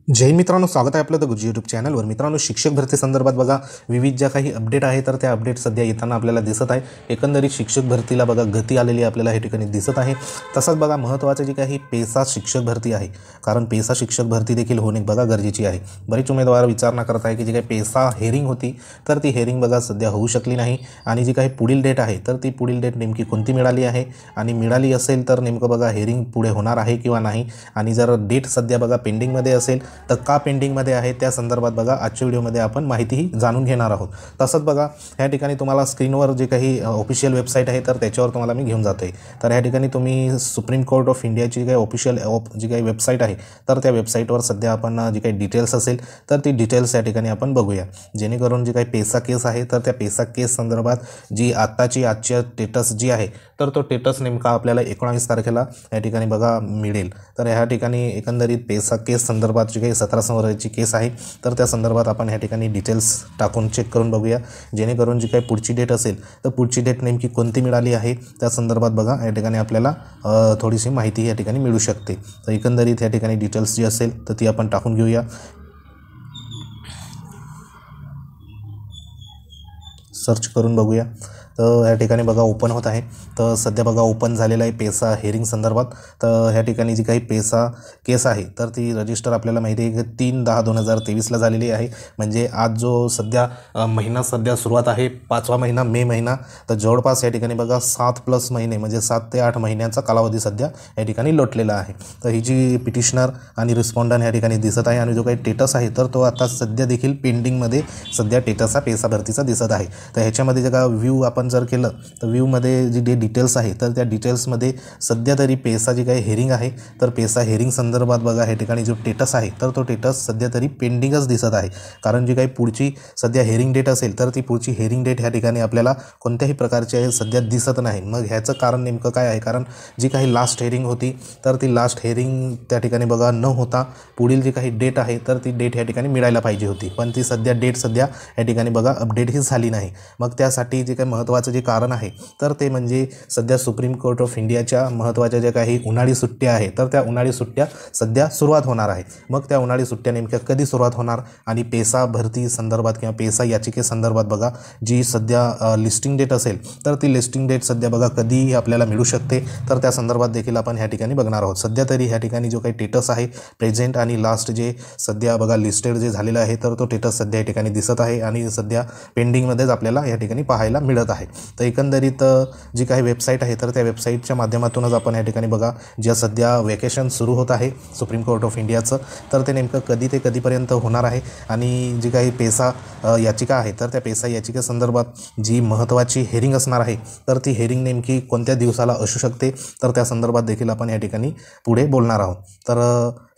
जय मित्रांनो, स्वागत आहे आपलं द गुजू यूट्यूब चॅनलवर। मित्रांनो, शिक्षक भरती संदर्भात बघा विविध ज्या काही अपडेट आहे तर त्या अपडेट सध्या येताना आपल्याला दिसत आहे। एकंदरीत शिक्षक भरतीला बघा गती आलेली आपल्याला हे ठिकाणी दिसत आहे। तसंच बघा महत्त्वाचं जी काही पेसा शिक्षक भरती आहे, कारण पेसा शिक्षक भरती देखील होणे बघा गरजेची आहे। बरेच उमेदवार विचारणा करत आहे की जी काही पेसा हेरिंग होती तर ती हेरिंग बघा सध्या होऊ शकली नाही, आणि जी काही पुढील डेट आहे तर ती पुढील डेट नेमकी कोणती मिळाली आहे, आणि मिळाली असेल तर नेमकं बघा हेरिंग पुढे होणार आहे किंवा नाही, आणि जर डेट सध्या बघा पेंडिंगमध्ये असेल तर का पेंडिंगमध्ये आहे त्या संदर्भात बघा आजच्या व्हिडिओमध्ये आपण माहिती जाणून घेणार आहोत। तसंच बघा या ठिकाणी तुम्हाला स्क्रीनवर जे काही ऑफिशियल वेबसाईट आहे तर त्याच्यावर तुम्हाला मी घेऊन जातोय। तर या ठिकाणी तुम्ही सुप्रीम कोर्ट ऑफ इंडियाची काही ऑफिशियल जी काही वेबसाईट आहे तर त्या वेबसाईटवर सध्या आपण जी काही डिटेल्स असेल तर ती डिटेल्स या ठिकाणी आपण बघूया, जेणेकरून जी काही पेसा केस आहे तर त्या पेसा केस संदर्भात जी आजच्या स्टेटस जी आहे तर तो स्टेटस नेमका आपल्याला 19 तारखेला या ठिकाणी बघा मिळेल। तर ह्या ठिकाणी एकंदरीत पेसा केस संदर्भात जी काही 17 संवरची केस आहे तर त्या संदर्भात आपण ह्या ठिकाणी डिटेल्स टाकून चेक करून बघूया, जेणेकरून जी काही पुढची डेट असेल तर पुढची डेट नेमकी कोणती मिळाली आहे त्या संदर्भात बघा या ठिकाणी आपल्याला थोडीशी माहिती या ठिकाणी मिळू शकते। तर एकंदरीत या ठिकाणी डिटेल्स जी असेल तर ती आपण टाकून घेऊया। सर्च करून बघूया। तर या ठिकाणी बघा ओपन होत आहे। तर सध्या बघा ओपन झालेलं आहे पेसा हेरिंग संदर्भात। तर ह्या ठिकाणी जी काही पेसा केस आहे तर ती रजिस्टर आपल्याला माहिती आहे की 3/10/2023ला झालेली आहे। म्हणजे आज जो सध्या महिना सध्या सुरुवात आहे 5वा महिना मे महिना, तर जवळपास या ठिकाणी बघा 7+ महिने म्हणजे 7 ते 8 महिन्यांचा कालावधी सध्या या ठिकाणी लोटलेला आहे। तर ही जी पिटिशनर आणि रिस्पॉन्डंट या ठिकाणी दिसत आहे, आणि जो काही स्टेटस आहे तर तो आता सध्या देखील पेंडिंगमध्ये सध्या स्टेटस हा पेसा भरतीचा दिसत आहे। तर ह्याच्यामध्ये जे का व्ह्यू आपण जर केलं तर व्ह्यूमध्ये जी डिटेल्स आहे तर त्या डिटेल्समध्ये सध्या तरी पेसा जी काही हेरिंग आहे तर पेसा हेरिंग संदर्भात बघा ह्या ठिकाणी जो स्टेटस आहे तर तो स्टेटस सध्या तरी पेंडिंगच दिसत आहे। कारण जी काही पुढची सध्या हेरिंग डेट असेल तर ती पुढची हेरिंग डेट ह्या ठिकाणी आपल्याला कोणत्याही प्रकारचे सध्या दिसत नाही। मग ह्याचं कारण नेमकं काय आहे? कारण जी काही लास्ट हेरिंग होती तर ती लास्ट हेरिंग त्या ठिकाणी बघा न होता पुढील जी काही डेट आहे तर ती डेट ह्या ठिकाणी मिळायला पाहिजे होती, पण ती सध्या डेट सध्या या ठिकाणी बघा अपडेटही झाली नाही। मग त्यासाठी जे काही महत्त्वाचं जे कारण आहे तर ते म्हणजे सध्या सुप्रीम कोर्ट ऑफ इंडियाच्या महत्त्वाच्या ज्या काही उन्हाळी सुट्ट्या आहे तर त्या उन्हाळी सुट्ट्या सध्या सुरुवात होणार आहे। मग त्या उन्हाळी सुट्ट्या नेमक्या कधी सुरुवात होणार, आणि पेसा भरती संदर्भात किंवा पेसा याचिकेसंदर्भात बघा जी सध्या लिस्टिंग डेट असेल तर ती लिस्टिंग डेट सध्या बघा कधी आपल्याला मिळू शकते तर त्या संदर्भात देखील आपण ह्या ठिकाणी बघणार आहोत। सध्या तरी ह्या ठिकाणी जो काही स्टेटस आहे प्रेझेंट आणि लास्ट जे सध्या बघा लिस्टेड जे झालेलं आहे तर तो स्टेटस सध्या या ठिकाणी दिसत आहे, आणि सध्या पेंडिंगमध्येच आपल्याला या ठिकाणी पाहायला मिळत आहे। तर एकंदरीत जी काही वेबसाईट आहे तर त्या वेबसाईटच्या माध्यमातूनच आपण या ठिकाणी बघा ज्या सध्या वेकेशन सुरू होत आहे सुप्रीम कोर्ट ऑफ इंडियाचं तर ते नेमकं कधी ते कधीपर्यंत होणार आहे, आणि जी काही पेसा याचिका आहे तर त्या पेसा याचिकेसंदर्भात जी महत्त्वाची हेरिंग असणार आहे तर ती हेरिंग नेमकी कोणत्या दिवसाला असू शकते तर त्या संदर्भात देखील आपण या ठिकाणी पुढे बोलणार आहोत। तर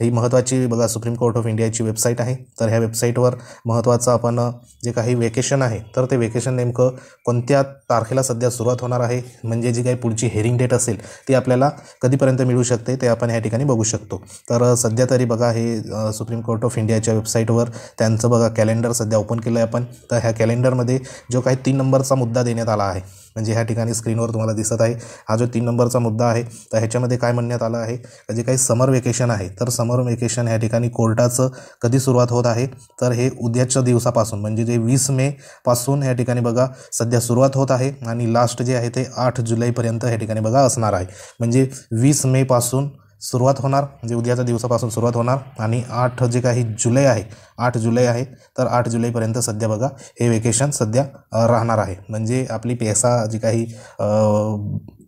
ही महत्त्वाची बघा सुप्रीम कोर्ट ऑफ इंडियाची वेबसाईट आहे। तर ह्या वेबसाईटवर महत्त्वाचं आपण जे काही वेकेशन आहे तर ते वेकेशन नेमकं कोणत्या तारखेला सध्या सुरुवात होणार आहे, म्हणजे जी काही पुढची हेरिंग डेट असेल ती आपल्याला कधीपर्यंत मिळू शकते ते आपण ह्या ठिकाणी बघू शकतो। तर सध्या तरी बघा हे सुप्रीम कोर्ट ऑफ इंडियाच्या वेबसाईटवर त्यांचं बघा कॅलेंडर सध्या ओपन केलं आहे आपण। तर ह्या कॅलेंडरमध्ये जो काही 3 नंबरचा मुद्दा देण्यात आला आहे, म्हणजे ह्या ठिकाणी स्क्रीनवर तुम्हाला दिसत आहे हा जो 3 नंबरचा मुद्दा आहे तर ह्याच्यामध्ये काय म्हणण्यात आलं आहे की जे काही समर वेकेशन आहे तर समर वेकेशन ह्या ठिकाणी कोर्टाचं कधी सुरुवात होत आहे तर हे उद्याच्या दिवसापासून म्हणजे जे 20 मे पासून ह्या ठिकाणी बघा सध्या सुरुवात होत आहे, आणि लास्ट जे आहे ते 8 जुलैपर्यंत ह्या ठिकाणी बघा असणार आहे। म्हणजे 20 मे पासून सुरुवात होणार म्हणजे उद्याच्या दिवसापासून सुरुवात होणार, आणि 8 जे काही जुलै आहे 8 जुलै आहे तर 8 जुलैपर्यंत सध्या बघा हे वेकेशन सध्या राहणार आहे। म्हणजे आपली पेसा जी काही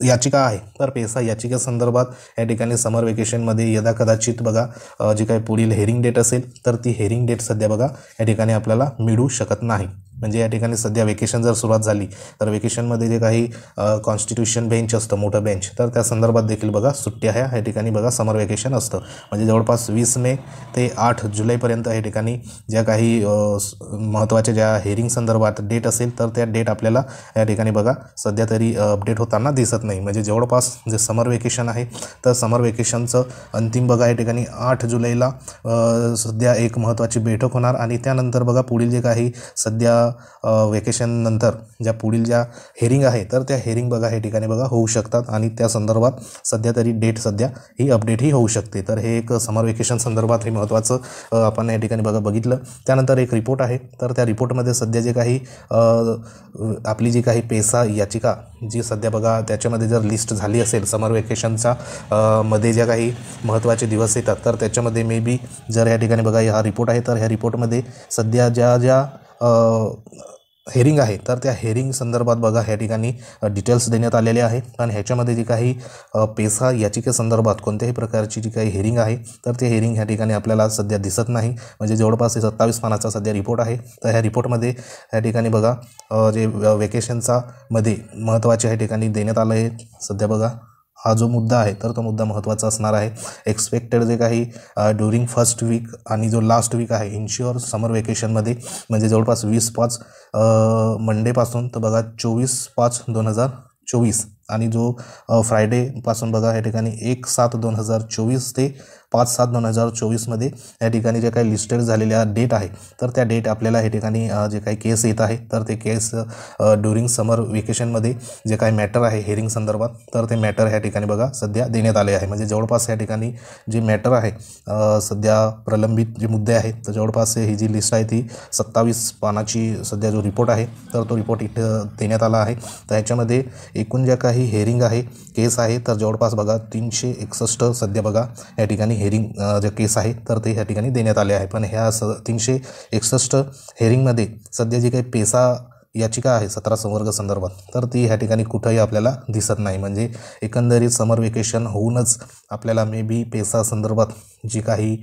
याचिका आहे तर पेसा याचिकेसंदर्भात या ठिकाणी समर वेकेशनमध्ये यदा कदाचित बघा जी काही पुढील हेरिंग डेट असेल तर ती हेरिंग डेट सध्या बघा या ठिकाणी आपल्याला मिळू शकत नाही। म्हणजे या ठिकाणी सध्या वेकेशन जर सुरुवात झाली तर वेकेशनमध्ये जे काही कॉन्स्टिट्यूशन बेंच असतं मोठं बेंच तर त्या संदर्भात देखील बघा सुट्ट्या ह्या ठिकाणी बघा समर वेकेशन असतं। म्हणजे जवळपास 20 मे ते 8 जुलैपर्यंत या ठिकाणी ज्या काही महत्त्वाच्या ज्या हेरिंग संदर्भात डेट असेल तर त्या डेट आपल्याला या ठिकाणी बघा सध्या तरी अपडेट होताना दिसत नाही। म्हणजे जवळपास जे समर वेकेशन आहे तर समर वेकेशनचं अंतिम बघा या ठिकाणी 8 जुलैला सध्या एक महत्त्वाची बैठक होणार, आणि त्यानंतर बघा पुढील जे काही सध्या वेकेशन नंतर ज्या पुढील ज्या हेरिंग आहे तर त्या हेरिंग बघा या ठिकाणी बघा होऊ शकतात आणि त्या संदर्भात सध्या तरी डेट सध्या ही अपडेट ही होऊ शकते। तर हे एक समर वेकेशन संदर्भात हे महत्त्वाचं आपण या ठिकाणी बघा बघितलं। त्यानंतर एक रिपोर्ट आहे, तर त्या रिपोर्टमध्ये सध्या जे काही आपली जी काही पेसा याचिका जी सध्या बघा त्याच्यामध्ये जर लिस्ट झाली असेल समर वेकेशनचा मध्ये ज्या काही महत्त्वाचे दिवस येतात तर त्याच्यामध्ये मे बी जर या ठिकाणी बघा हा रिपोर्ट आहे तर ह्या रिपोर्टमध्ये सध्या ज्या हेरिंग आहे तर त्या हेरिंग संदर्भात बघा ह्या ठिकाणी डिटेल्स देण्यात आलेले आहे आणि ह्याच्यामध्ये जी काही पेसा याचिकेसंदर्भात कोणत्याही प्रकारची जी काही हेरिंग आहे तर ते हेरिंग ह्या ठिकाणी आपल्याला सध्या दिसत नाही। म्हणजे जवळपास 27 पानाचा सध्या रिपोर्ट आहे। तर ह्या रिपोर्टमध्ये ह्या ठिकाणी बघा जे वेकेशनचा मध्ये महत्त्वाचे ह्या ठिकाणी देण्यात आलं आहे। सध्या बघा हा जो मुद्दा आहे तर तो मुद्दा महत्त्वाचा असणार आहे। एक्सपेक्टेड जे काही ड्युरिंग फर्स्ट वीक आणि जो लास्ट वीक आहे इन्श्युअर समर वेकेशनमध्ये म्हणजे जवळपास 20/5 मंडेपासून तर बघा 24/5/2024 आणि जो फ्रायडेपासून बघा या ठिकाणी 1/7/2024 ते 5/7/2024 मध्ये या ठिकाणी जे काही लिस्टेड झालेल्या डेट आहे तर त्या डेट आपल्याला या ठिकाणी जे काही केस येत आहे तर ते केस ड्युरिंग समर वेकेशनमध्ये जे काही मॅटर आहे हेरिंग संदर्भात तर ते मॅटर ह्या ठिकाणी बघा सध्या देण्यात आले आहे। म्हणजे जवळपास या ठिकाणी जे मॅटर आहे सध्या प्रलंबित जे मुद्दे आहेत तर जवळपास ही जी लिस्ट आहे ती 27 पानाची सध्या जो रिपोर्ट आहे तर तो रिपोर्ट इथं देण्यात आला आहे। तर ह्याच्यामध्ये एकूण ज्या काही हेरिंग आहे केस आहे तर जवळपास बघा 361 सध्या बघा या ठिकाणी हेरिंग जे केस आहे तर ते ह्या ठिकाणी देण्यात आले आहे। पण ह्या 361 हेरिंगमध्ये सध्या जी काही पेसा याचिका आहे 17 संवर्ग संदर्भात तर ती ह्या ठिकाणी कुठंही आपल्याला दिसत नाही। म्हणजे एकंदरीत समर वेकेशन होऊनच आपल्याला मे बी पेसा संदर्भात जी काही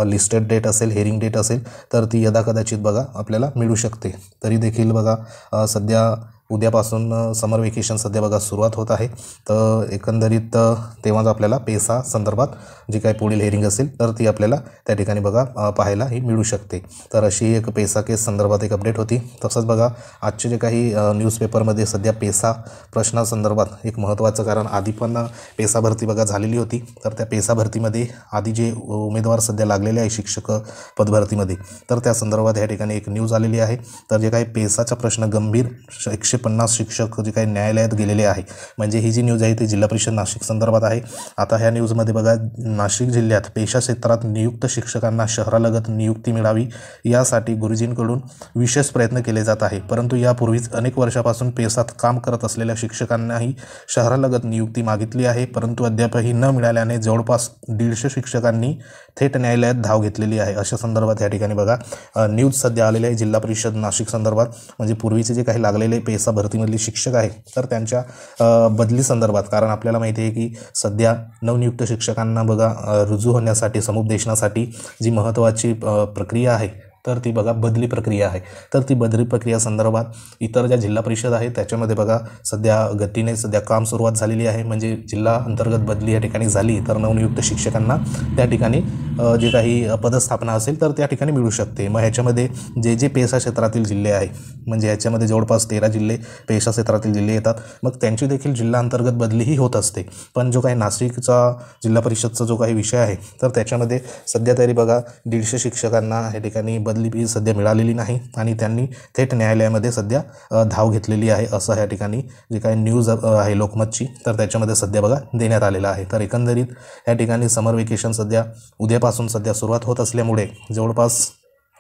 लिस्टेड डेट असेल हेरिंग डेट असेल तर ती यदाकदाचित बघा आपल्याला मिळू शकते। तरी देखील बघा सध्या उद्यापासून समर वेकेशन सध्या बघा सुरुवात होत आहे। तर एकंदरीत तेव्हाच आपल्याला पेसा संदर्भात जी काही पुढील हेरिंग असेल तर ती आपल्याला त्या ठिकाणी बघा पाहायला ही मिळू शकते। तर अशी एक पेसा केस संदर्भात एक अपडेट होती। तसंच बघा आजचे जे काही न्यूजपेपरमध्ये सध्या पेसा प्रश्नासंदर्भात एक महत्त्वाचं, कारण आधी पण पेसा भरती बघा झालेली होती तर त्या पेसा भरतीमध्ये आधी जे उमेदवार सध्या लागलेले आहे शिक्षक पदभरतीमध्ये तर त्या संदर्भात या ठिकाणी एक न्यूज आलेली आहे। तर जे काही पेसाचा प्रश्न गंभीर 150 शिक्षक जे काही न्यायालयात गेलेले आहे, म्हणजे ही जी न्यूज आहे ती जिल्हा परिषद नाशिक संदर्भात आहे। आता ह्या न्यूजमध्ये बघा नाशिक जिल्ह्यात पेशा क्षेत्रात नियुक्त शिक्षकांना शहरालगत नियुक्ती मिळावी यासाठी गुरुजींकडून विशेष प्रयत्न केले जात आहे। परंतु यापूर्वीच अनेक वर्षापासून पेसात काम करत असलेल्या शिक्षकांनाही शहरालगत नियुक्ती मागितली आहे, परंतु अद्यापही न मिळाल्याने जवळपास 150 शिक्षकांनी थेट न्यायालयात धाव घेतलेली आहे। अशा संदर्भात या ठिकाणी बघा न्यूज सध्या आलेली आहे जिल्हा परिषद नाशिक संदर्भात। म्हणजे पूर्वीचे जे काही लागलेले पेसा भरतीमधले शिक्षक आहे तर त्यांच्या बदली संदर्भात, कारण आपल्याला माहिती आहे की सध्या नवनियुक्त शिक्षकांना बघा रुजू होण्यासाठी समुपदेशनासाठी जी महत्त्वाची प्रक्रिया आहे तर ती बघा बदली प्रक्रिया आहे। तर ती बदली प्रक्रिया संदर्भात इतर ज्या जिल्हा परिषद आहे त्याच्यामध्ये बघा सध्या गतीने सध्या काम सुरुवात झालेली आहे। म्हणजे जिल्हा अंतर्गत बदली या ठिकाणी झाली तर नवनियुक्त शिक्षकांना त्या ठिकाणी जे काही पदस्थापना असेल तर त्या ठिकाणी मिळू शकते। मग ह्याच्यामध्ये जे जे पेशा क्षेत्रातील जिल्हे आहे म्हणजे ह्याच्यामध्ये जवळपास 13 जिल्हे पेशा क्षेत्रातील जिल्हे येतात, मग त्यांची देखील जिल्हा अंतर्गत बदलीही होत असते। पण जो काही नाशिकचा जिल्हा परिषदचा जो काही विषय आहे तर त्याच्यामध्ये सध्या तरी बघा 150 शिक्षकांना या ठिकाणी बदली सध्या मिळालेली नाही आणि त्यांनी थेट न्यायालयामध्ये सध्या धाव घेतलेली आहे, असं या ठिकाणी जे काही न्यूज आहे लोकमतची तर त्याच्यामध्ये सध्या बघा देण्यात आलेलं आहे। तर एकंदरीत या ठिकाणी समर वेकेशन सध्या उद्यापासून सध्या सुरुवात होत असल्यामुळे जवळपास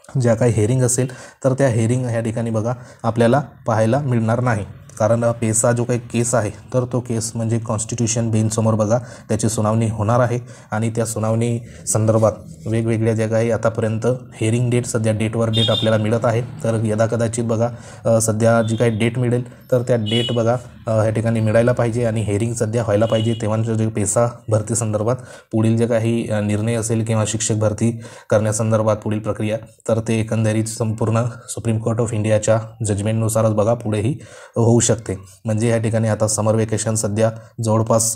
ज्या काही हेरिंग असेल तर त्या हेरिंग या ठिकाणी बघा आपल्याला पाहायला मिळणार नाही। कारण पेसा जो काही केस आहे तर तो केस म्हणजे कॉन्स्टिट्यूशन बेंचसमोर बघा त्याची सुनावणी होणार आहे आणि त्या सुनावणी संदर्भात वेगवेगळ्या ज्या काही आतापर्यंत हेरिंग डेट सध्या डेटवर डेट आपल्याला मिळत आहे। तर यदाकदाचित बघा सध्या जी काही डेट मिळेल तर त्या डेट बघा या ठिकाणी मिळायला पाहिजे आणि हेरिंग सध्या व्हायला पाहिजे, तेव्हाचं जे पेसा भरती संदर्भात पुढील जे काही निर्णय असेल किंवा शिक्षक भरती करण्यासंदर्भात पुढील प्रक्रिया तर ते एकंदरीत संपूर्ण सुप्रीम कोर्ट ऑफ इंडियाच्या जजमेंटनुसारच बघा पुढेही होऊ शकते। म्हणजे या ठिकाणी आता समर वेकेशन सध्या जवळपास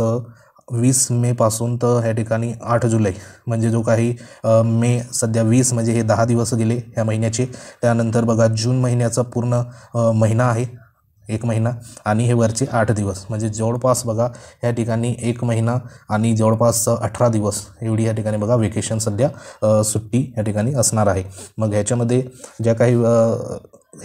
20 मे पासून तर या ठिकाणी 8 जुलै म्हणजे जो काही मे सध्या 20 म्हणजे हे 10 दिवस गेले ह्या महिन्याचे। त्यानंतर बघा जून महिन्याचा पूर्ण महिना आहे 1 महिना आणि हे वरचे 8 दिवस म्हणजे जवळपास बघा या ठिकाणी 1 महिना आणि जवळपास 18 दिवस एवढी या ठिकाणी बघा वेकेशन सध्या सुट्टी या ठिकाणी असणार आहे। मग ह्याच्यामध्ये ज्या काही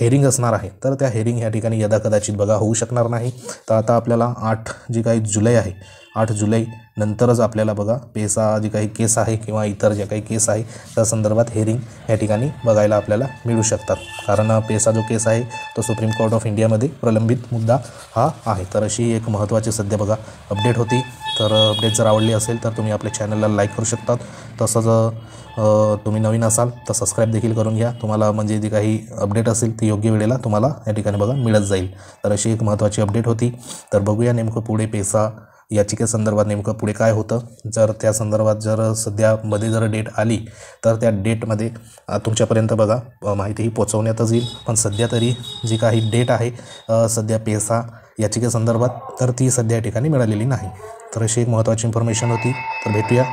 हेरिंग असणार आहे, तर त्या हेरिंग ह्या ठिकाणी यदाकदाचित बघा होऊ शकणार नाही. तर आता आपल्याला 8 जी काही जुलै आहे, 8 जुलै नंतरच आपल्याला बघा पेसा जी काही केस आहे किंवा इतर ज्या काही केस आहे त्या संदर्भात हेरिंग या ठिकाणी बघायला आपल्याला मिळू शकतात. कारण पेसा जो केस आहे तो सुप्रीम कोर्ट ऑफ इंडियामध्ये प्रलंबित मुद्दा हा आहे. तर अशी एक महत्त्वाची सध्या बघा अपडेट होती. तर अपडेट जर आवडली असेल तर तुम्ही आपल्या चॅनलला लाईक करू शकतात. तसंच तुम्ही नवीन असाल तर सबस्क्राईब देखील करून घ्या. तुम्हाला म्हणजे जी काही अपडेट असेल ती योग्य वेळेला तुम्हाला या ठिकाणी बघा मिळत जाईल. तर अशी एक महत्त्वाची अपडेट होती. तर बघूया नेमकं पुढे पेसा याचिकेसंदर्भात नेमकं पुढे काय होतं. जर त्या संदर्भात जर सध्यामध्ये जर डेट आली तर त्या डेटमध्ये तुमच्यापर्यंत बघा माहितीही पोचवण्यातच येईल. पण सध्या तरी जी काही डेट आहे सध्या पेसा याचिकेसंदर्भात तर ती सध्या या ठिकाणी मिळालेली नाही. तर अशी एक महत्त्वाची इन्फॉर्मेशन होती. तर भेटूया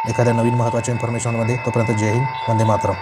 एखाद्या नवीन महत्त्वाच्या इन्फॉर्मेशनमध्ये. तोपर्यंत जय हिंद, वंदे मातरम.